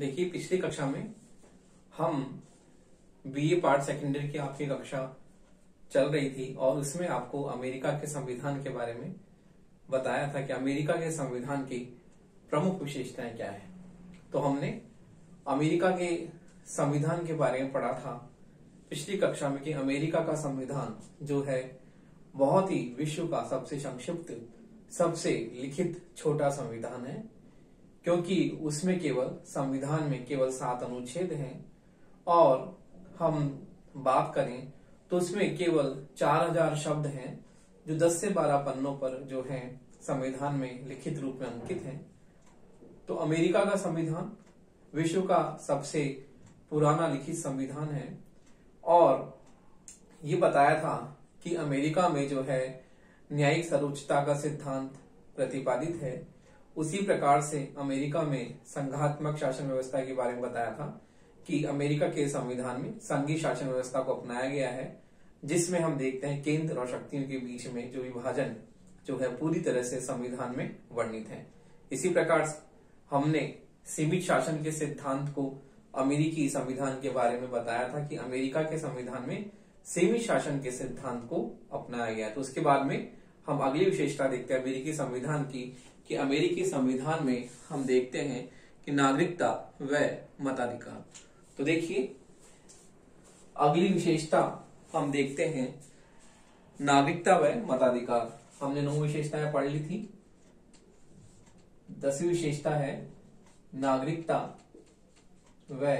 देखिए, पिछली कक्षा में हम बीए पार्ट सेकेंडरी की आपकी कक्षा चल रही थी और उसमें आपको अमेरिका के संविधान के बारे में बताया था कि अमेरिका के संविधान की प्रमुख विशेषताएं क्या है। तो हमने अमेरिका के संविधान के बारे में पढ़ा था पिछली कक्षा में कि अमेरिका का संविधान जो है बहुत ही विश्व का सबसे संक्षिप्त, सबसे लिखित छोटा संविधान है, क्योंकि उसमें संविधान में केवल 7 अनुच्छेद हैं और हम बात करें तो उसमें केवल 4000 शब्द हैं जो 10 से 12 पन्नों पर जो है संविधान में लिखित रूप में अंकित हैं। तो अमेरिका का संविधान विश्व का सबसे पुराना लिखित संविधान है और ये बताया था कि अमेरिका में जो है न्यायिक सर्वोच्चता का सिद्धांत प्रतिपादित है। उसी प्रकार से अमेरिका में संघात्मक शासन व्यवस्था के बारे में बताया था कि अमेरिका के संविधान में संघीय शासन व्यवस्था को अपनाया गया है, जिसमें हम देखते हैं केंद्र और शक्तियों के बीच में जो विभाजन जो है पूरी तरह से संविधान में वर्णित है। इसी प्रकार हमने सीमित शासन के सिद्धांत को अमेरिकी संविधान के बारे में बताया था कि अमेरिका के संविधान में सीमित शासन के सिद्धांत को अपनाया गया। तो उसके बाद में हम अगली विशेषता देखते हैं अमेरिकी संविधान की कि अमेरिकी संविधान में हम देखते हैं कि नागरिकता व मताधिकार। तो देखिए, अगली विशेषता हम देखते हैं नागरिकता व मताधिकार। हमने 9 विशेषताएं पढ़ ली थी। 10वीं विशेषता है नागरिकता व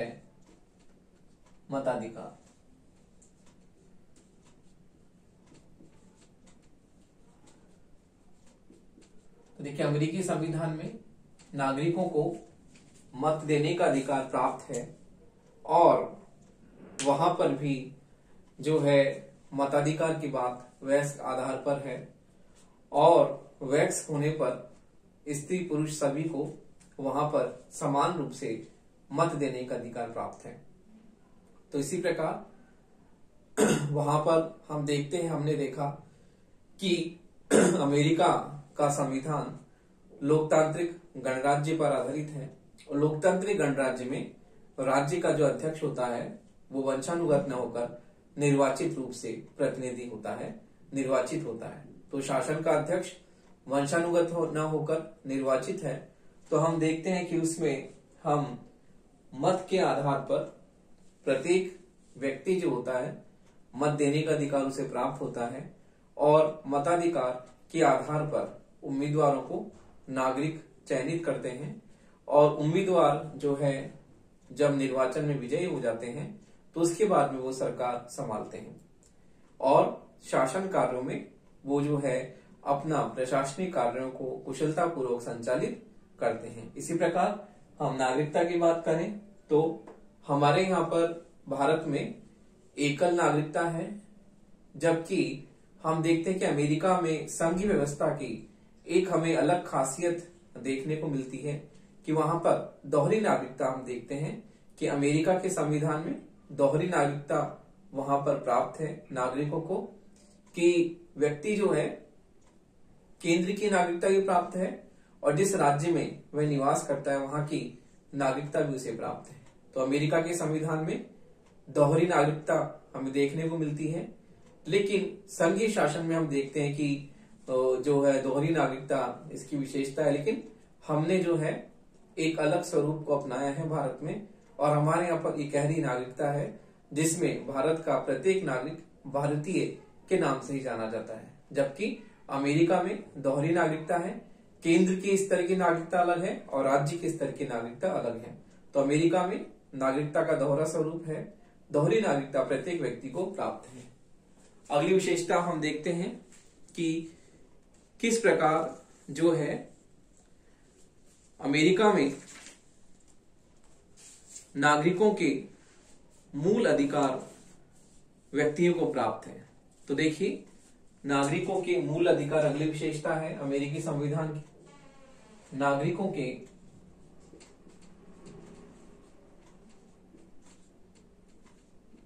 मताधिकार। तो देखिए, अमेरिकी संविधान में नागरिकों को मत देने का अधिकार प्राप्त है और वहां पर भी जो है मताधिकार की बात वयस्क आधार पर है और वयस्क होने पर स्त्री पुरुष सभी को वहां पर समान रूप से मत देने का अधिकार प्राप्त है। तो इसी प्रकार वहां पर हम देखते हैं, हमने देखा कि अमेरिका का संविधान लोकतांत्रिक गणराज्य पर आधारित है और लोकतांत्रिक गणराज्य में राज्य का जो अध्यक्ष होता है वो वंशानुगत न होकर निर्वाचित रूप से प्रतिनिधि होता है, निर्वाचित होता है। तो शासन का अध्यक्ष वंशानुगत न होकर निर्वाचित है। तो हम देखते हैं कि उसमें हम मत के आधार पर प्रत्येक व्यक्ति जो होता है मत देने का अधिकार उसे प्राप्त होता है और मताधिकार के आधार पर उम्मीदवारों को नागरिक चयनित करते हैं और उम्मीदवार जो है जब निर्वाचन में विजयी हो जाते हैं तो उसके बाद में वो सरकार संभालते हैं और शासन कार्यों में वो जो है अपना प्रशासनिक कार्यों को कुशलता पूर्वक संचालित करते हैं। इसी प्रकार हम नागरिकता की बात करें तो हमारे यहाँ पर भारत में एकल नागरिकता है, जबकि हम देखते हैं कि अमेरिका में संघीय व्यवस्था की एक हमें अलग खासियत देखने को मिलती है कि वहां पर दोहरी नागरिकता हम देखते हैं कि अमेरिका के संविधान में दोहरी नागरिकता वहां पर प्राप्त है नागरिकों को, कि व्यक्ति जो है केंद्र की नागरिकता भी प्राप्त है और जिस राज्य में वह निवास करता है वहां की नागरिकता भी उसे प्राप्त है। तो अमेरिका के संविधान में दोहरी नागरिकता हमें देखने को मिलती है, लेकिन संघीय शासन में हम देखते हैं कि जो है दोहरी नागरिकता इसकी विशेषता है, लेकिन हमने जो है एक अलग स्वरूप को अपनाया है भारत में और हमारे यहाँ पर इकहरी नागरिकता है जिसमें भारत का प्रत्येक नागरिक भारतीय के नाम से ही जाना जाता है, जबकि अमेरिका में दोहरी नागरिकता है, केंद्र की स्तर की नागरिकता अलग है और राज्य के स्तर की नागरिकता अलग है। तो अमेरिका में नागरिकता का दोहरा स्वरूप है, दोहरी नागरिकता प्रत्येक व्यक्ति को प्राप्त है। अगली विशेषता हम देखते हैं कि किस प्रकार जो है अमेरिका में नागरिकों के मूल अधिकार व्यक्तियों को प्राप्त है। तो देखिए, नागरिकों के मूल अधिकार अगली विशेषता है अमेरिकी संविधान की। नागरिकों के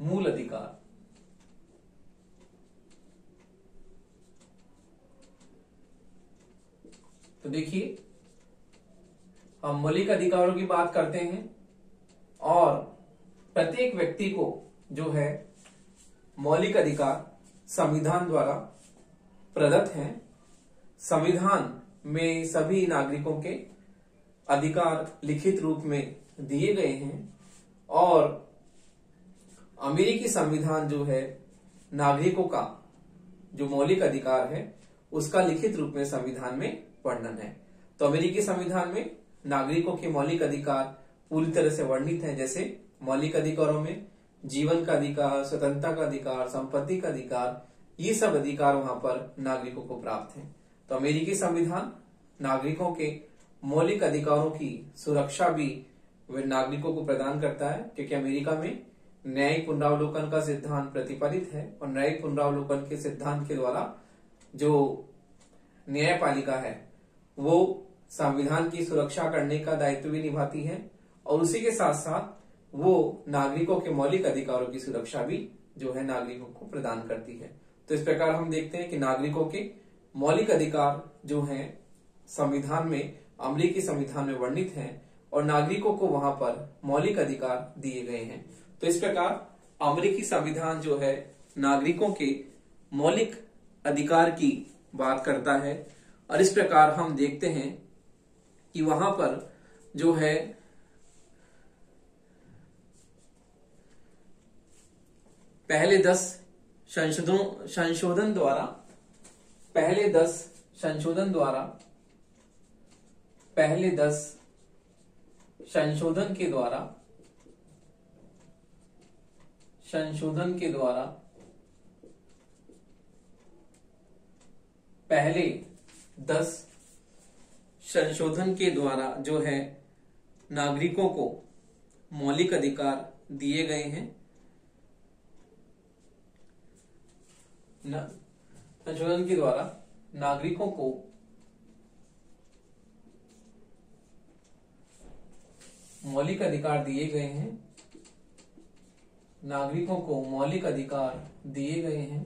मूल अधिकार। तो देखिए, हम मौलिक अधिकारों की बात करते हैं और प्रत्येक व्यक्ति को जो है मौलिक अधिकार संविधान द्वारा प्रदत्त हैं। संविधान में सभी नागरिकों के अधिकार लिखित रूप में दिए गए हैं और अमेरिकी संविधान जो है नागरिकों का जो मौलिक अधिकार है उसका लिखित रूप में संविधान में वर्णन है। तो अमेरिकी संविधान में नागरिकों के मौलिक अधिकार पूरी तरह से वर्णित हैं, जैसे मौलिक अधिकारों में जीवन का अधिकार, स्वतंत्रता का अधिकार, संपत्ति का अधिकार, ये सब अधिकार वहां पर नागरिकों को प्राप्त हैं। तो अमेरिकी संविधान नागरिकों के मौलिक अधिकारों की सुरक्षा भी वे नागरिकों को प्रदान करता है, क्योंकि अमेरिका में न्यायिक पुनरावलोकन का सिद्धांत प्रतिपादित है और न्यायिक पुनरावलोकन के सिद्धांत के द्वारा जो न्यायपालिका है वो संविधान की सुरक्षा करने का दायित्व भी निभाती है और उसी के साथ साथ वो नागरिकों के मौलिक अधिकारों की सुरक्षा भी जो है नागरिकों को प्रदान करती है। तो इस प्रकार हम देखते हैं कि नागरिकों के मौलिक अधिकार जो हैं संविधान में, अमेरिकी संविधान में वर्णित हैं और नागरिकों को वहां पर मौलिक अधिकार दिए गए हैं। तो इस प्रकार अमेरिकी संविधान जो है नागरिकों के मौलिक अधिकार की बात करता है और इस प्रकार हम देखते हैं कि वहां पर जो है पहले 10 संशोधन द्वारा पहले 10 संशोधन के द्वारा पहले 10 संशोधन के द्वारा जो है नागरिकों को मौलिक अधिकार दिए गए हैं। संशोधन के द्वारा नागरिकों को मौलिक अधिकार दिए गए हैं। नागरिकों को मौलिक अधिकार दिए गए हैं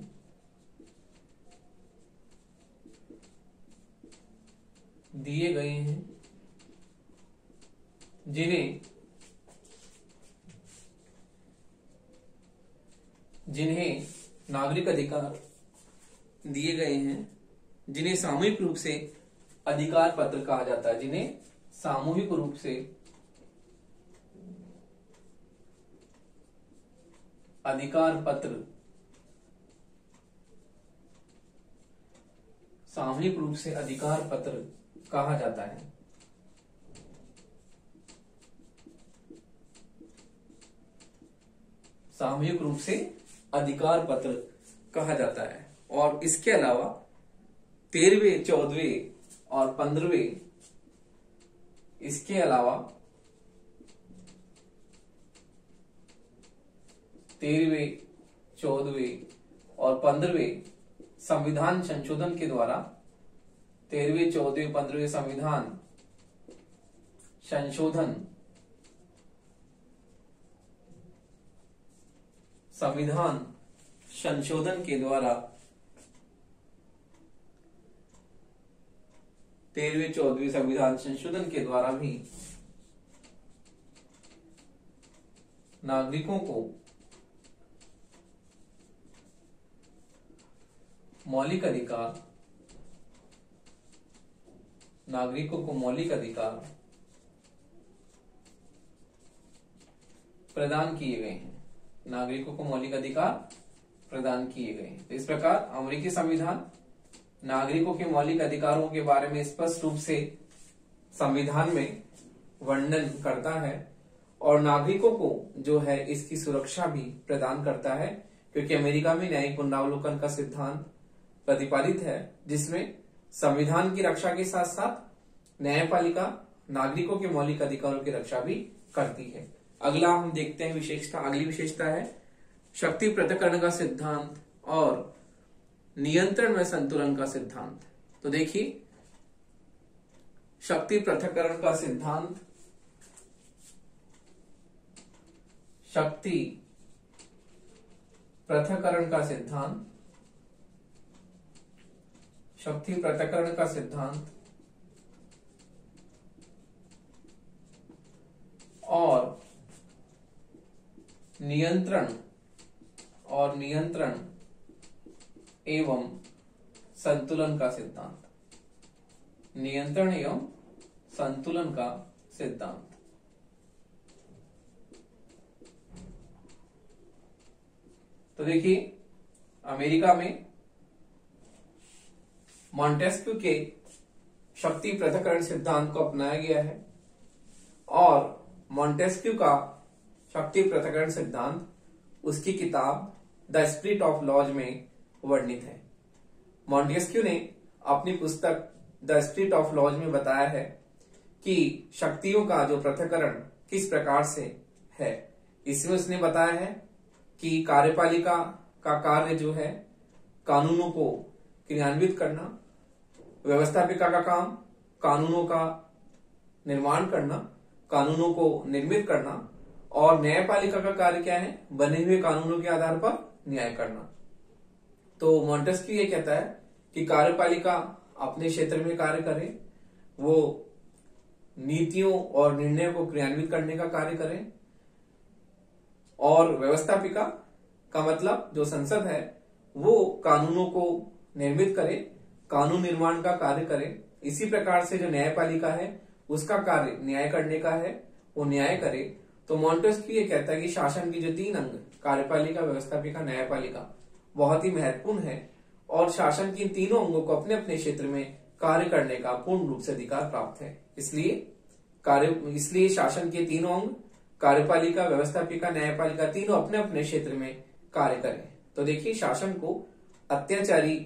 जिन्हें नागरिक अधिकार दिए गए हैं, जिन्हें सामूहिक रूप से अधिकार पत्र कहा जाता है, जिन्हें सामूहिक रूप से अधिकार पत्र कहा जाता है। सामूहिक रूप से अधिकार पत्र कहा जाता है और इसके अलावा 13वें, 14वें और 15वें इसके अलावा 13वें, 14वें और 15वें संविधान संशोधन के द्वारा 13वें, 14वें, 15वें संविधान संशोधन के द्वारा 13वें, 14वें संविधान संशोधन के द्वारा भी नागरिकों को मौलिक अधिकार प्रदान किए गए हैं। तो इस प्रकार अमेरिकी संविधान नागरिकों के मौलिक अधिकारों के बारे में स्पष्ट रूप से संविधान में वर्णन करता है और नागरिकों को जो है इसकी सुरक्षा भी प्रदान करता है, क्योंकि अमेरिका में न्यायिक पुनरावलोकन का सिद्धांत प्रतिपादित है, जिसमें संविधान की रक्षा के साथ साथ न्यायपालिका नागरिकों के मौलिक अधिकारों की रक्षा भी करती है। अगला हम देखते हैं अगली विशेषता है शक्ति पृथक्करण का सिद्धांत और नियंत्रण में संतुलन का सिद्धांत। तो देखिए, शक्ति पृथक्करण का सिद्धांत, और नियंत्रण एवं संतुलन का सिद्धांत। नियंत्रण एवं संतुलन का सिद्धांत। तो देखिए, अमेरिका में मॉन्टेस्क्यू के शक्ति पृथक्करण सिद्धांत को अपनाया गया है और मॉन्टेस्क्यू का शक्ति पृथक्करण सिद्धांत उसकी किताब द स्पिरिट ऑफ लॉज में वर्णित है। मॉन्टेस्क्यू ने अपनी पुस्तक द स्पिरिट ऑफ लॉज में बताया है कि शक्तियों का जो पृथक्करण किस प्रकार से है। इसमें उसने बताया है कि कार्यपालिका का कार्य जो है कानूनों को क्रियान्वित करना, व्यवस्थापिका का काम कानूनों का निर्माण करना, कानूनों को निर्मित करना, और न्यायपालिका का कार्य क्या है, बने हुए कानूनों के आधार पर न्याय करना। तो मॉन्टेस्क्यू ये कहता है कि कार्यपालिका अपने क्षेत्र में कार्य करे, वो नीतियों और निर्णयों को क्रियान्वित करने का कार्य करे, और व्यवस्थापिका का मतलब जो संसद है वो कानूनों को निर्मित करे, कानून निर्माण का कार्य करे। इसी प्रकार से जो न्यायपालिका है उसका कार्य न्याय करने का है, वो न्याय करे। तो मॉन्टेस्क्यू ये कहता है कि शासन की जो 3 अंग कार्यपालिका, व्यवस्थापिका, न्यायपालिका बहुत ही महत्वपूर्ण है और शासन की इन तीनों अंगों को अपने अपने क्षेत्र में कार्य करने का पूर्ण रूप से अधिकार प्राप्त है। इसलिए शासन के तीनों अंग कार्यपालिका, व्यवस्थापिका, न्यायपालिका तीनों अपने अपने क्षेत्र में कार्य करें। तो देखिए, शासन को अत्याचारी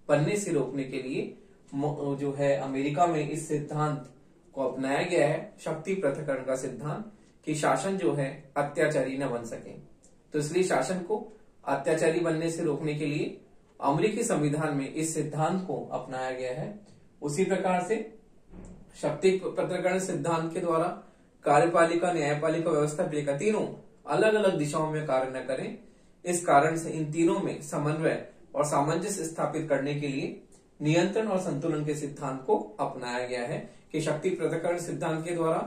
बनने से रोकने के लिए जो है अमेरिका में इस सिद्धांत को अपनाया गया है, शक्ति पृथक्करण का सिद्धांत, कि शासन जो है अत्याचारी न बन सके। तो इसलिए शासन को अत्याचारी बनने से रोकने के लिए अमेरिकी संविधान में इस सिद्धांत को अपनाया गया है। उसी प्रकार से शक्ति पृथक्करण सिद्धांत के द्वारा कार्यपालिका, न्यायपालिका, व्यवस्थापिका तीनों अलग अलग दिशाओं में कार्य न करें। इस कारण से इन तीनों में समन्वय और सामंजस्य स्थापित करने के लिए नियंत्रण और संतुलन के सिद्धांत को अपनाया गया है कि शक्ति पृथक्करण सिद्धांत के द्वारा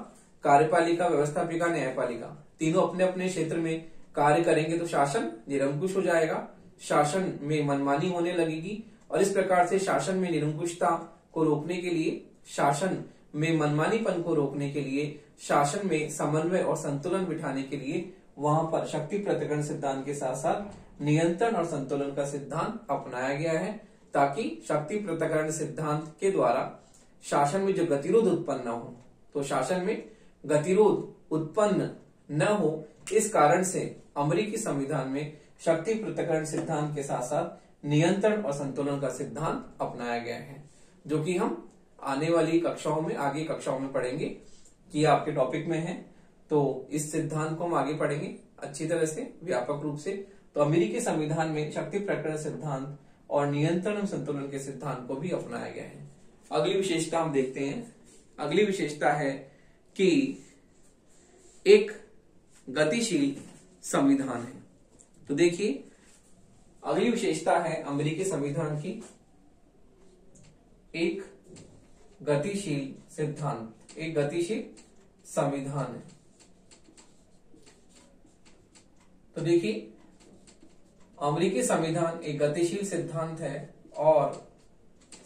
कार्यपालिका, व्यवस्थापिका, न्यायपालिका तीनों अपने अपने क्षेत्र में कार्य करेंगे तो शासन निरंकुश हो जाएगा, शासन में मनमानी होने लगेगी, और इस प्रकार से शासन में निरंकुशता को रोकने के लिए, शासन में मनमानीपन को रोकने के लिए, शासन में समन्वय और संतुलन बिठाने के लिए वहां पर शक्ति पृथक्करण सिद्धांत के साथ साथ नियंत्रण और संतुलन का सिद्धांत अपनाया गया है, ताकि शक्ति पृथक्करण सिद्धांत के द्वारा शासन में जो गतिरोध उत्पन्न हो, तो शासन में गतिरोध उत्पन्न न हो, इस कारण से अमेरिकी संविधान में शक्ति पृथक्करण सिद्धांत के साथ साथ नियंत्रण और संतुलन का सिद्धांत अपनाया गया है, जो कि हम आने वाली कक्षाओं में, आगे कक्षाओं में पढ़ेंगे कि आपके टॉपिक में है। तो इस सिद्धांत को हम आगे पढ़ेंगे अच्छी तरह से, व्यापक रूप से। तो अमेरिकी संविधान में शक्ति पृथक्करण सिद्धांत और नियंत्रण और संतुलन के सिद्धांत को भी अपनाया गया है। अगली विशेषता हम देखते हैं। अगली विशेषता है कि एक गतिशील संविधान है। तो देखिए, अगली विशेषता है अमेरिकी संविधान की एक गतिशील सिद्धांत, एक गतिशील संविधान है। तो देखिए, अमेरिकी संविधान एक गतिशील सिद्धांत है और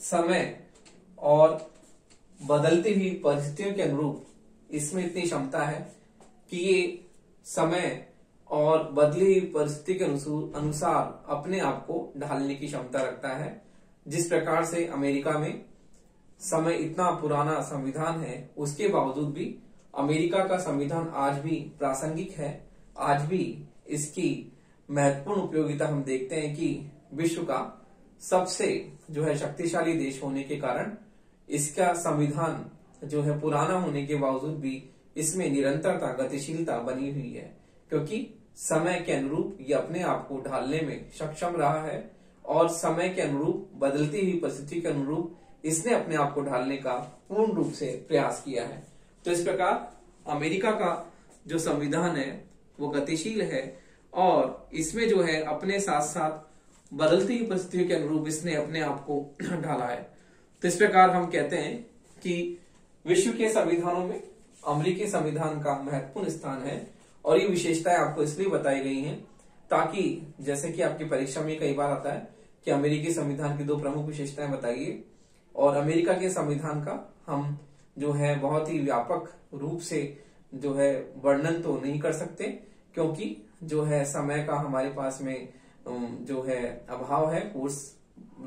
समय और बदलती हुई परिस्थितियों के अनुरूप इसमें इतनी क्षमता है कि ये समय और बदली हुई परिस्थिति के अनुसार अपने आप को ढालने की क्षमता रखता है। जिस प्रकार से अमेरिका में समय इतना पुराना संविधान है, उसके बावजूद भी अमेरिका का संविधान आज भी प्रासंगिक है। आज भी इसकी महत्वपूर्ण उपयोगिता हम देखते हैं कि विश्व का सबसे जो है शक्तिशाली देश होने के कारण इसका संविधान जो है पुराना होने के बावजूद भी इसमें निरंतरता, गतिशीलता बनी हुई है, क्योंकि समय के अनुरूप ये अपने आप को ढालने में सक्षम रहा है और समय के अनुरूप, बदलती हुई परिस्थिति के अनुरूप इसने अपने आप को ढालने का पूर्ण रूप से प्रयास किया है। तो इस प्रकार अमेरिका का जो संविधान है वो गतिशील है और इसमें जो है अपने साथ साथ बदलती हुई परिस्थितियों के अनुरूप इसने अपने आप को ढाला है। तो इस प्रकार हम कहते हैं कि विश्व के संविधानों में अमेरिकी संविधान का महत्वपूर्ण स्थान है और ये विशेषताएं आपको इसलिए बताई गई हैं ताकि, जैसे कि आपकी परीक्षा में कई बार आता है कि अमेरिकी संविधान की 2 प्रमुख विशेषताएं बताइए, और अमेरिका के संविधान का हम जो है बहुत ही व्यापक रूप से जो है वर्णन तो नहीं कर सकते, क्योंकि जो है समय का हमारे पास में जो है अभाव है, कोर्स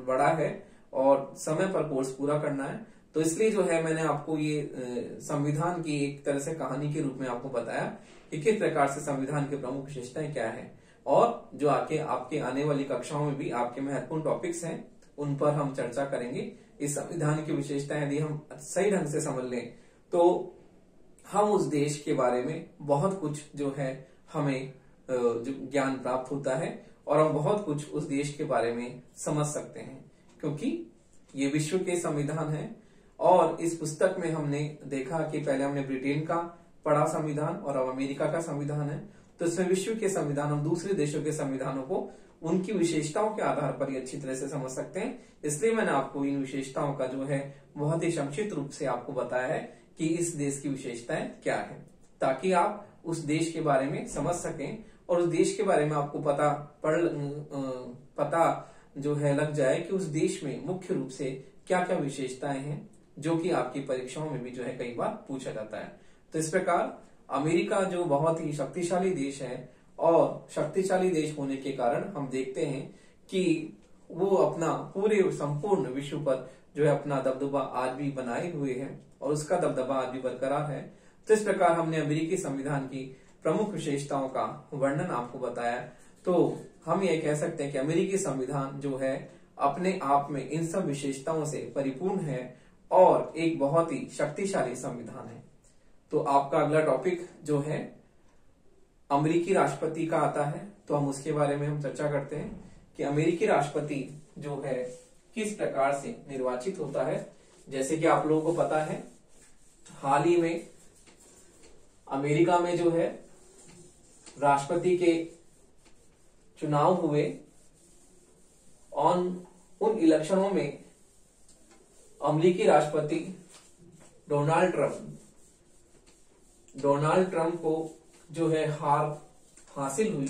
बड़ा है और समय पर कोर्स पूरा करना है। तो इसलिए जो है मैंने आपको ये संविधान की एक तरह से कहानी के रूप में आपको बताया कि किस प्रकार से संविधान के प्रमुख विशेषताएं क्या है, और जो आपके आने वाली कक्षाओं में भी आपके महत्वपूर्ण टॉपिक्स हैं उन पर हम चर्चा करेंगे। इस संविधान की विशेषताएं यदि हम सही ढंग से समझ लें तो हम उस देश के बारे में बहुत कुछ जो है हमें जो ज्ञान प्राप्त होता है और हम बहुत कुछ उस देश के बारे में समझ सकते हैं, क्योंकि ये विश्व के संविधान है। और इस पुस्तक में हमने देखा कि पहले हमने ब्रिटेन का पढ़ा संविधान और अब अमेरिका का संविधान है, तो इसमें विश्व के संविधान हम दूसरे देशों के संविधानों को उनकी विशेषताओं के आधार पर ही अच्छी तरह से समझ सकते हैं। इसलिए मैंने आपको इन विशेषताओं का जो है बहुत ही संक्षिप्त रूप से आपको बताया है कि इस देश की विशेषताएं क्या है, ताकि आप उस देश के बारे में समझ सकें और उस देश के बारे में आपको पता जो है लग जाए कि उस देश में मुख्य रूप से क्या क्या विशेषताएं हैं, जो कि आपकी परीक्षाओं में भी जो है कई बार पूछा जाता है। तो इस प्रकार अमेरिका जो बहुत ही शक्तिशाली देश है, और शक्तिशाली देश होने के कारण हम देखते हैं कि वो अपना पूरे संपूर्ण विश्व पर जो है अपना दबदबा आज भी बनाए हुए है और उसका दबदबा आज भी बरकरार है। तो इस प्रकार हमने अमेरिकी संविधान की प्रमुख विशेषताओं का वर्णन आपको बताया। तो हम ये कह सकते हैं कि अमेरिकी संविधान जो है अपने आप में इन सब विशेषताओं से परिपूर्ण है और एक बहुत ही शक्तिशाली संविधान है। तो आपका अगला टॉपिक जो है अमेरिकी राष्ट्रपति का आता है, तो हम उसके बारे में हम चर्चा करते हैं कि अमेरिकी राष्ट्रपति जो है किस प्रकार से निर्वाचित होता है। जैसे कि आप लोगों को पता है, हाल ही में अमेरिका में जो है राष्ट्रपति के चुनाव हुए। उन इलेक्शनों में अमेरिकी राष्ट्रपति डोनाल्ड ट्रंप को जो है हार हासिल हुई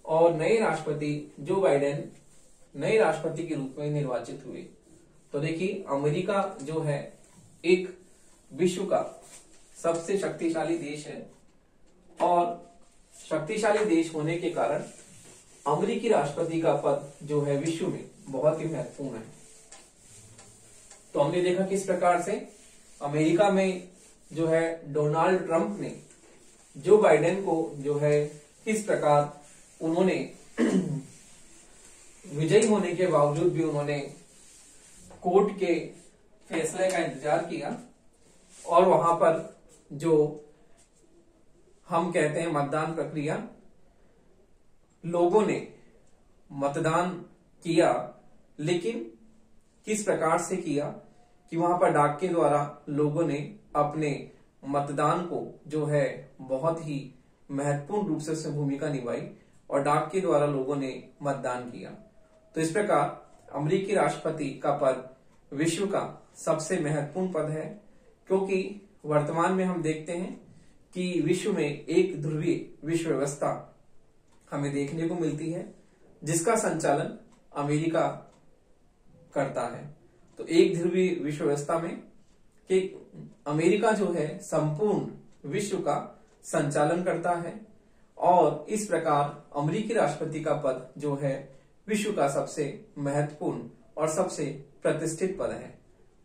और नए राष्ट्रपति जो बाइडेन नए राष्ट्रपति के रूप में निर्वाचित हुए। तो देखिए, अमेरिका जो है एक विश्व का सबसे शक्तिशाली देश है और शक्तिशाली देश होने के कारण अमेरिकी राष्ट्रपति का पद जो है विश्व में बहुत ही महत्वपूर्ण है। तो हमने देखा किस प्रकार से अमेरिका में जो है डोनाल्ड ट्रंप ने जो बाइडेन को जो है किस प्रकार उन्होंने विजयी होने के बावजूद भी उन्होंने कोर्ट के फैसले का इंतजार किया और वहां पर जो हम कहते हैं मतदान प्रक्रिया, लोगों ने मतदान किया, लेकिन किस प्रकार से किया कि वहां पर डाक के द्वारा लोगों ने अपने मतदान को जो है बहुत ही महत्वपूर्ण रूप से उसमें भूमिका निभाई और डाक के द्वारा लोगों ने मतदान किया। तो इस प्रकार अमेरिकी राष्ट्रपति का पद विश्व का सबसे महत्वपूर्ण पद है, क्योंकि वर्तमान में हम देखते हैं कि विश्व में एक ध्रुवीय विश्व व्यवस्था हमें देखने को मिलती है, जिसका संचालन अमेरिका करता है। तो एक ध्रुवीय विश्व व्यवस्था में कि अमेरिका जो है संपूर्ण विश्व का संचालन करता है और इस प्रकार अमेरिकी राष्ट्रपति का पद जो है विश्व का सबसे महत्वपूर्ण और सबसे प्रतिष्ठित पद है।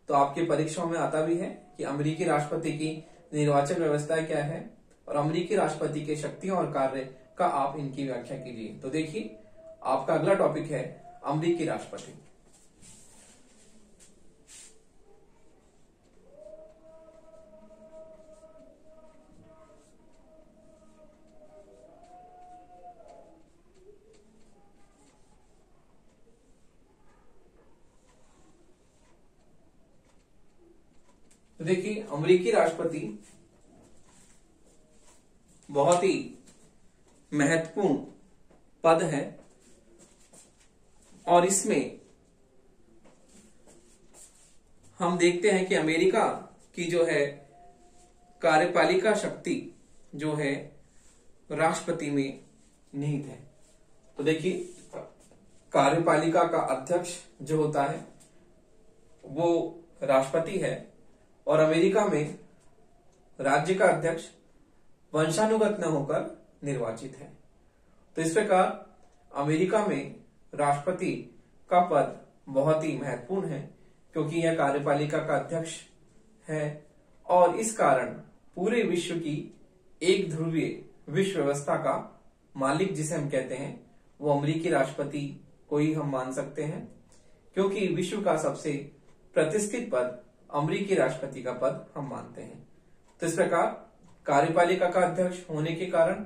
तो आपके परीक्षाओं में आता भी है कि अमेरिकी राष्ट्रपति की निर्वाचन व्यवस्था क्या है और अमेरिकी राष्ट्रपति के शक्तियां और कार्य का आप इनकी व्याख्या कीजिए। तो देखिए, आपका अगला टॉपिक है अमेरिकी राष्ट्रपति। तो देखिए, अमेरिकी राष्ट्रपति बहुत ही महत्वपूर्ण पद है और इसमें हम देखते हैं कि अमेरिका की जो है कार्यपालिका शक्ति जो है राष्ट्रपति में निहित है। तो देखिए कार्यपालिका का अध्यक्ष जो होता है वो राष्ट्रपति है और अमेरिका में राज्य का अध्यक्ष वंशानुगत न होकर निर्वाचित है। तो इस प्रकार अमेरिका में राष्ट्रपति का पद बहुत ही महत्वपूर्ण है क्योंकि यह कार्यपालिका का अध्यक्ष है और इस कारण पूरे विश्व की एक ध्रुवीय विश्व व्यवस्था का मालिक जिसे हम कहते हैं वो अमेरिकी राष्ट्रपति को ही हम मान सकते हैं क्योंकि विश्व का सबसे प्रतिष्ठित पद अमेरिकी राष्ट्रपति का पद हम मानते हैं। तो इस प्रकार कार्यपालिका का अध्यक्ष होने के कारण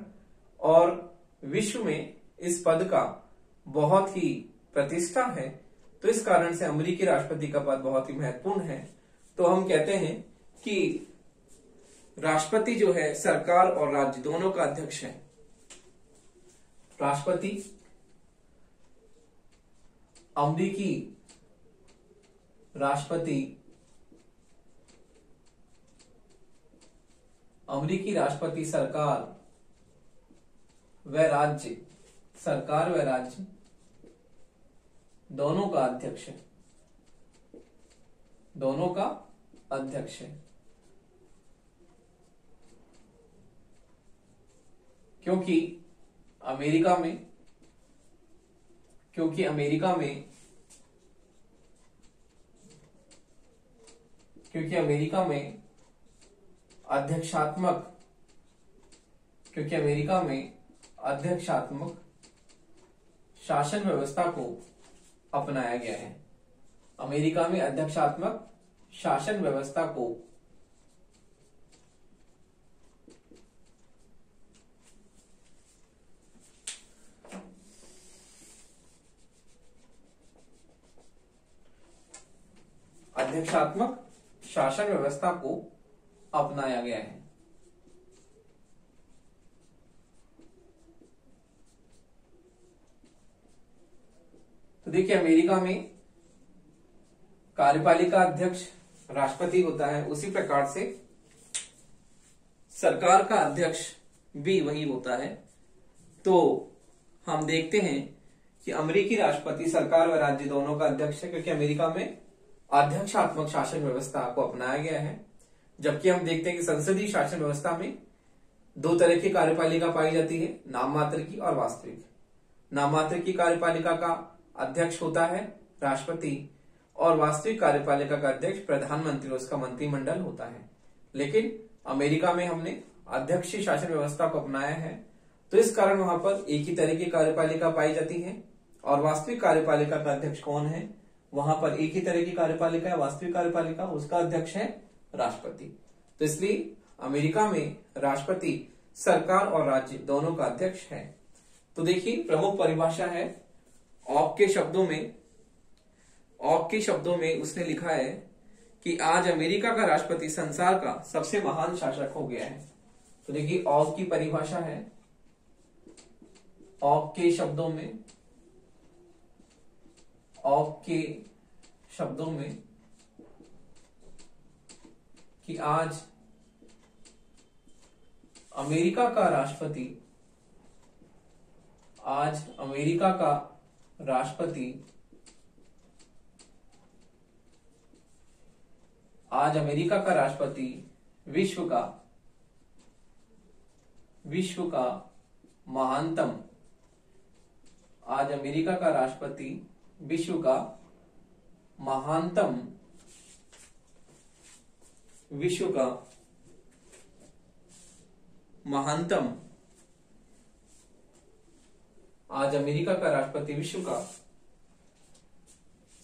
और विश्व में इस पद का बहुत ही प्रतिष्ठा है तो इस कारण से अमेरिकी राष्ट्रपति का पद बहुत ही महत्वपूर्ण है। तो हम कहते हैं कि राष्ट्रपति जो है सरकार और राज्य दोनों का अध्यक्ष है। राष्ट्रपति अमेरिकी राष्ट्रपति सरकार व राज्य दोनों का अध्यक्ष है क्योंकि अमेरिका में अध्यक्षात्मक शासन व्यवस्था को अपनाया गया है। अमेरिका में अध्यक्षात्मक शासन व्यवस्था को अपनाया गया है। तो देखिए अमेरिका में कार्यपालिका अध्यक्ष राष्ट्रपति होता है उसी प्रकार से सरकार का अध्यक्ष भी वही होता है। तो हम देखते हैं कि अमेरिकी राष्ट्रपति सरकार व राज्य दोनों का अध्यक्ष है क्योंकि अमेरिका में अध्यक्षात्मक शासन व्यवस्था को अपनाया गया है। जबकि हम देखते हैं कि संसदीय शासन व्यवस्था में दो तरह की कार्यपालिका पाई जाती है, नाम मात्र की और वास्तविक। नाम मात्र की कार्यपालिका का अध्यक्ष होता है राष्ट्रपति और वास्तविक कार्यपालिका का अध्यक्ष प्रधानमंत्री, उसका मंत्रिमंडल होता है। लेकिन अमेरिका में हमने अध्यक्षीय शासन व्यवस्था को अपनाया है तो इस कारण वहां पर एक ही तरह की कार्यपालिका पाई जाती है और वास्तविक कार्यपालिका का अध्यक्ष कौन है, वहां पर एक ही तरह की कार्यपालिका है वास्तविक कार्यपालिका, उसका अध्यक्ष है राष्ट्रपति। तो इसलिए अमेरिका में राष्ट्रपति सरकार और राज्य दोनों का अध्यक्ष है। तो देखिए प्रमुख परिभाषा है ऑक के शब्दों में उसने लिखा है कि आज अमेरिका का राष्ट्रपति संसार का सबसे महान शासक हो गया है। तो देखिए ऑक की परिभाषा है, ऑक के शब्दों में कि आज अमेरिका का राष्ट्रपति विश्व का महानतम आज अमेरिका का राष्ट्रपति विश्व का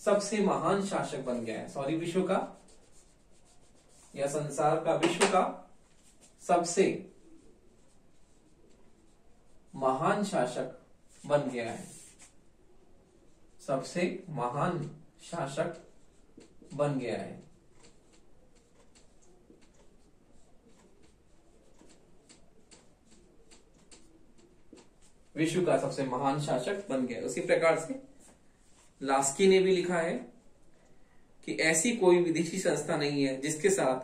सबसे महान शासक बन गया है। विश्व का या संसार का विश्व का सबसे महान शासक बन गया है, सबसे महान शासक बन गया है। विश्व का सबसे महान शासक बन गया। उसी प्रकार से लास्की ने भी लिखा है कि ऐसी कोई विदेशी संस्था नहीं है जिसके साथ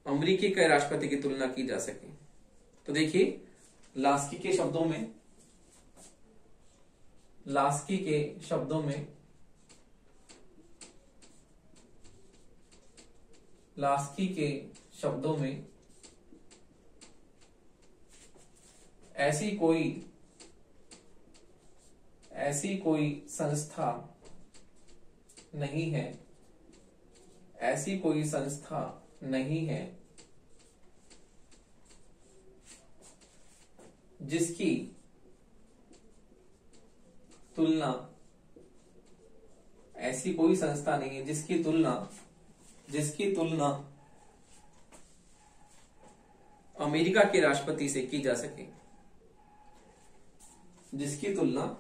अमेरिकी के राष्ट्रपति की तुलना की जा सके। तो देखिए लास्की के शब्दों में ऐसी कोई संस्था नहीं है जिसकी तुलना अमेरिका के राष्ट्रपति से की जा सके। जिसकी तुलना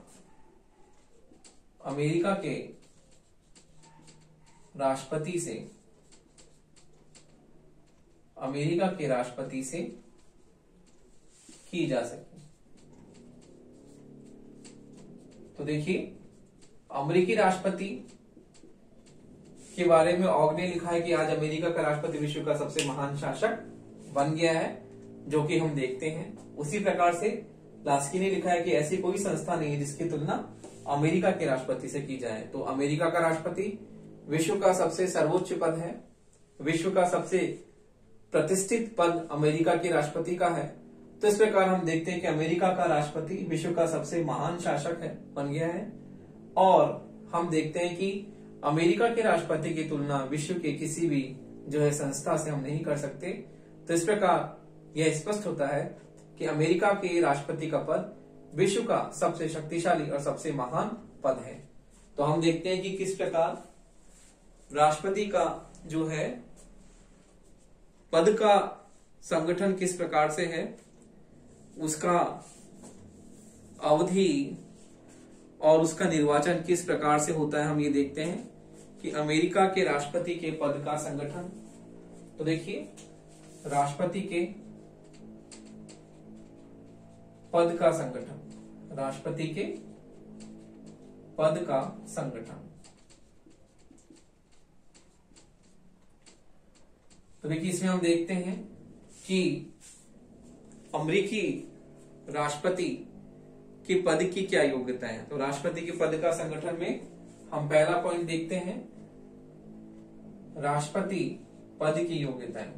अमेरिका के राष्ट्रपति से की जा सके। तो देखिए, अमेरिकी राष्ट्रपति के बारे में ऑग ने लिखा है कि आज अमेरिका का राष्ट्रपति विश्व का सबसे महान शासक बन गया है, जो कि हम देखते हैं। उसी प्रकार से लास्की ने लिखा है कि ऐसी कोई संस्था नहीं है जिसकी तुलना अमेरिका के राष्ट्रपति से की जाए। तो अमेरिका का राष्ट्रपति विश्व का सबसे सर्वोच्च पद है, विश्व का सबसे प्रतिष्ठित पद अमेरिका के राष्ट्रपति का है। तो इस प्रकार हम देखते हैं कि अमेरिका का राष्ट्रपति विश्व का सबसे महान शासक बन गया है। और हम देखते हैं कि अमेरिका के राष्ट्रपति की तुलना विश्व के किसी भी संस्था से हम नहीं कर सकते। तो इस प्रकार यह स्पष्ट होता है कि अमेरिका के राष्ट्रपति का पद विश्व का सबसे शक्तिशाली और सबसे महान पद है। तो हम देखते हैं कि किस प्रकार राष्ट्रपति का पद का संगठन किस प्रकार से है, उसका अवधि और उसका निर्वाचन किस प्रकार से होता है। हम ये देखते हैं कि अमेरिका के राष्ट्रपति के पद का संगठन, तो देखिए राष्ट्रपति के पद का संगठन, तो देखिए इसमें हम देखते हैं कि अमेरिकी राष्ट्रपति के पद की क्या योग्यता है। तो राष्ट्रपति के पद का संगठन में हम पहला पॉइंट देखते हैं, राष्ट्रपति पद की योग्यताएं।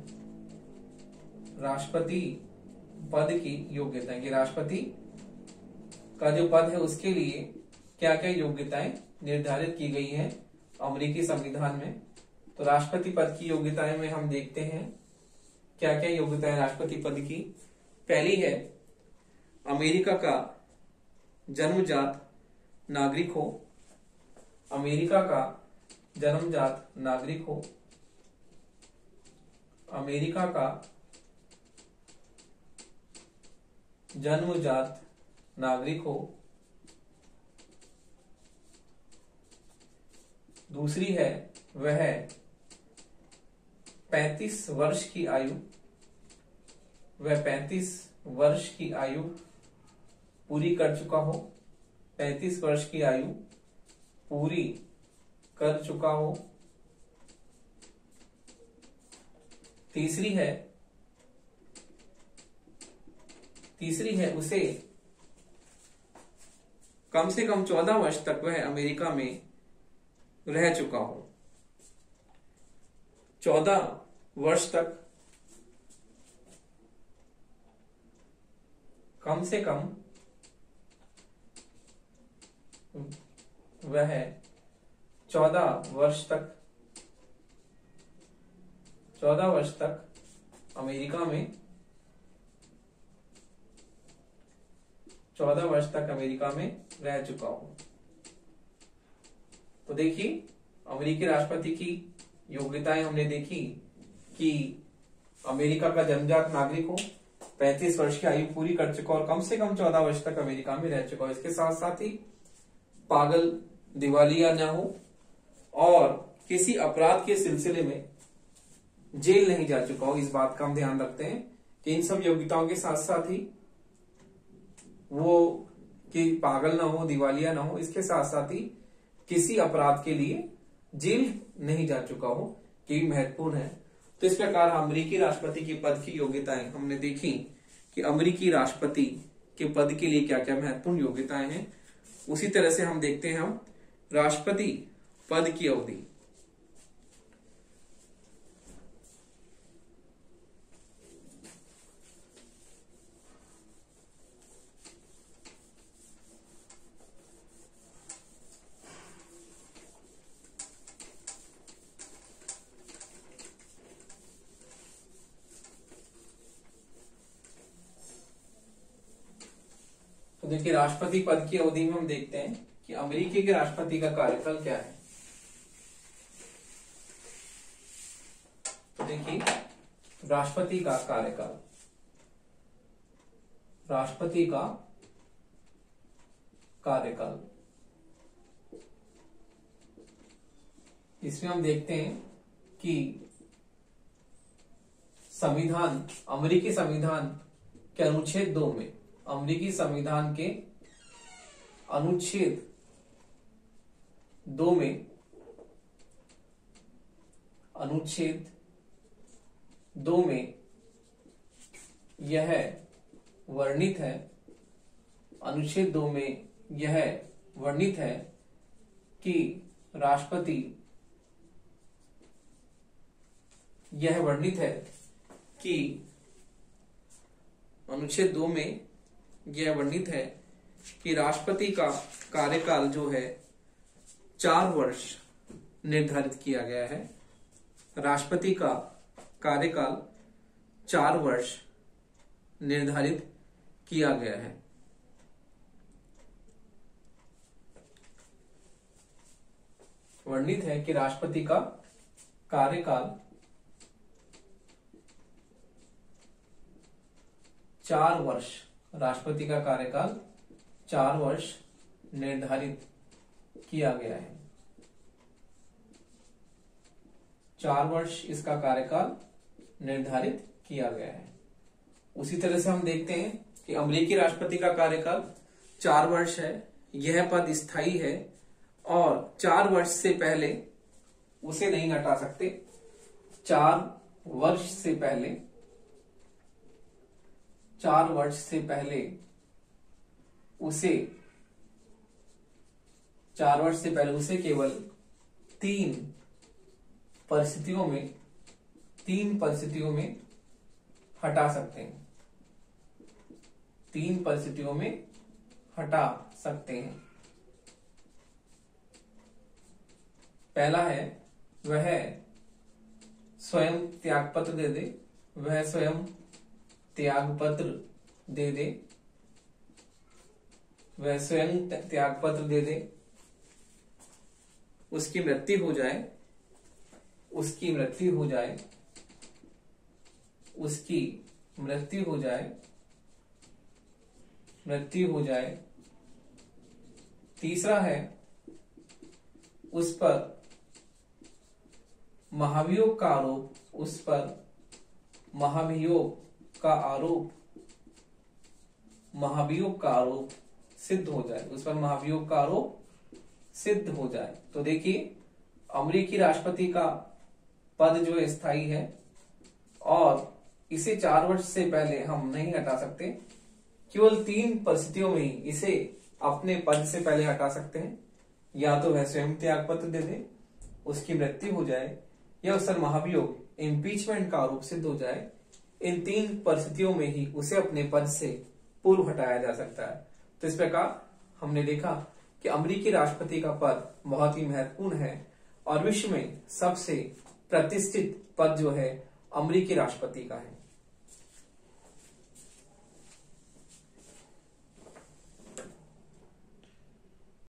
राष्ट्रपति पद की योग्यताएं कि राष्ट्रपति का जो पद है उसके लिए क्या क्या योग्यताएं निर्धारित की गई हैं अमेरिकी संविधान में। तो राष्ट्रपति पद की योग्यताएं में हम देखते हैं क्या क्या योग्यताएं राष्ट्रपति पद की। पहली है अमेरिका का जन्मजात नागरिक हो, अमेरिका का जन्मजात नागरिक हो, अमेरिका का जन्मजात नागरिक हो। दूसरी है वह 35 वर्ष की आयु, वह 35 वर्ष की आयु पूरी कर चुका हो, 35 वर्ष की आयु पूरी कर चुका हो। तीसरी है उसे कम से कम 14 वर्ष तक वह अमेरिका में रह चुका हो, 14 वर्ष तक कम से कम वह 14 वर्ष तक अमेरिका में 14 वर्ष तक अमेरिका में रह चुका हो। तो देखिए अमेरिकी राष्ट्रपति की योग्यताएं हमने देखी कि अमेरिका का जन्मजात नागरिक हो, 35 वर्ष की आयु पूरी कर चुका और कम से कम 14 वर्ष तक अमेरिका में रह चुका हो। इसके साथ साथ ही पागल दिवालिया न हो और किसी अपराध के सिलसिले में जेल नहीं जा चुका हो। इस बात का हम ध्यान रखते हैं कि इन सब योग्यताओं के साथ साथ ही वो कि पागल ना हो, दिवालिया ना हो, इसके साथ साथ ही किसी अपराध के लिए जेल नहीं जा चुका हो, ये महत्वपूर्ण है। तो इस प्रकार अमेरिकी राष्ट्रपति के पद की योग्यताएं हमने देखी कि अमेरिकी राष्ट्रपति के पद के लिए क्या क्या महत्वपूर्ण योग्यताएं हैं। उसी तरह से हम देखते हैं हम राष्ट्रपति पद की अवधि। तो देखिए राष्ट्रपति पद की अवधि में हम देखते हैं कि अमेरिकी के राष्ट्रपति का कार्यकाल क्या है। तो देखिए राष्ट्रपति का कार्यकाल, राष्ट्रपति का कार्यकाल, इसमें हम देखते हैं कि संविधान, अमेरिकी संविधान के अनुच्छेद 2 में, अमेरिकी संविधान के अनुच्छेद 2 में, अनुच्छेद 2 में यह वर्णित है, अनुच्छेद 2 में यह वर्णित है कि राष्ट्रपति, यह वर्णित है कि अनुच्छेद 2 में यह वर्णित है कि राष्ट्रपति का कार्यकाल जो है 4 वर्ष निर्धारित किया गया है। राष्ट्रपति का कार्यकाल 4 वर्ष निर्धारित किया गया है। वर्णित है कि राष्ट्रपति का कार्यकाल 4 वर्ष, राष्ट्रपति का कार्यकाल 4 वर्ष निर्धारित किया गया है। 4 वर्ष इसका कार्यकाल निर्धारित किया गया है। उसी तरह से हम देखते हैं कि अमेरिकी राष्ट्रपति का कार्यकाल 4 वर्ष है। यह पद स्थायी है और 4 वर्ष से पहले उसे नहीं हटा सकते। 4 वर्ष से पहले, 4 वर्ष से पहले उसे, 4 वर्ष से पहले उसे केवल 3 परिस्थितियों में हटा सकते हैं। 3 परिस्थितियों में हटा सकते हैं। पहला है वह स्वयं त्यागपत्र दे दे, वह स्वयं त्यागपत्र दे दे, वह स्वयं त्यागपत्र दे दे, उसकी मृत्यु हो जाए, उसकी मृत्यु हो जाए, उसकी मृत्यु हो जाए, मृत्यु हो जाए। तीसरा है उस पर महाभियोग का आरोप, उस पर महाभियोग का आरोप, महाभियोग का आरोप सिद्ध हो जाए, उस पर महाभियोग का आरोप सिद्ध हो जाए। तो देखिए अमेरिकी राष्ट्रपति का पद जो है स्थायी है और इसे 4 वर्ष से पहले हम नहीं हटा सकते। केवल 3 परिस्थितियों में ही इसे अपने पद से पहले हटा सकते हैं। या तो वह स्वयं त्यागपत्र दे दे, उसकी मृत्यु हो जाए, या उस पर महाभियोग, इम्पीचमेंट का आरोप सिद्ध हो जाए। इन 3 परिस्थितियों में ही उसे अपने पद से पूर्व हटाया जा सकता है। तो इस प्रकार हमने देखा कि अमेरिकी राष्ट्रपति का पद बहुत ही महत्वपूर्ण है और विश्व में सबसे प्रतिष्ठित पद जो है अमेरिकी राष्ट्रपति का है।